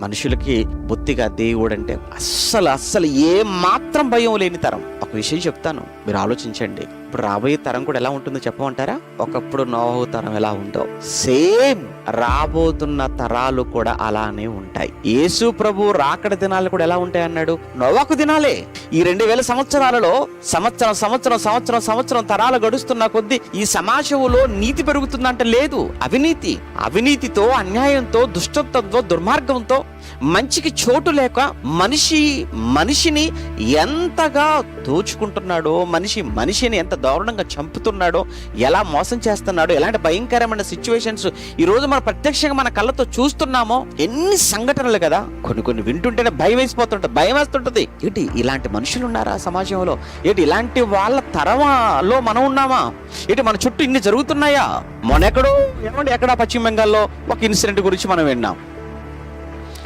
మనుషులకి బొత్తిగా దేవుడు అంటే అస్సలు ఏ మాత్రం భయం లేని తరం. ఒక విషయం చెప్తాను, మీరు ఆలోచించండి. ఇప్పుడు రాబోయే తరం కూడా ఎలా ఉంటుందో చెప్పమంటారా? ఒకప్పుడు నోహు తరం ఎలా ఉందో సేమ్ రాబోతున్న తరాలు కూడా అలానే ఉంటాయి. యేసు ప్రభు రాకడ దినాలు కూడా ఎలా ఉంటాయి అన్నాడు? నోవాకు దినాలే. ఈ 2000 సంవత్సరాలలో సంవత్సరం తరాలు గడుస్తున్న కొద్దీ ఈ సమాజంలో నీతి పెరుగుతుందంటే లేదు. అవినీతితో, అన్యాయంతో, దుష్టత్వంతో, దుర్మార్గంతో, మంచికి చోటు లేక మనిషిని ఎంతగా దోచుకుంటున్నాడో, మనిషిని ఎంత దారుణంగా చంపుతున్నాడో, ఎలా మోసం చేస్తున్నాడో, ఎలాంటి భయంకరమైన సిచ్యువేషన్స్ ఈరోజు మనం ప్రత్యక్షంగా మన కళ్ళతో చూస్తున్నామో. ఎన్ని సంఘటనలు కదా, కొన్ని వింటుంటేనే భయం వేస్తుంటది. ఏంటి ఇలాంటి మనుషులు ఉన్నారా సమాజంలో? ఏంటి ఇలాంటి వాళ్ళ తరంలో మనం ఉన్నామా? ఏంటి మన చుట్టూ ఇన్ని జరుగుతున్నాయా? మొన్నెక్కడో ఎక్కడ పశ్చిమ బెంగాల్లో ఒక ఇన్సిడెంట్ గురించి మనం విన్నాం.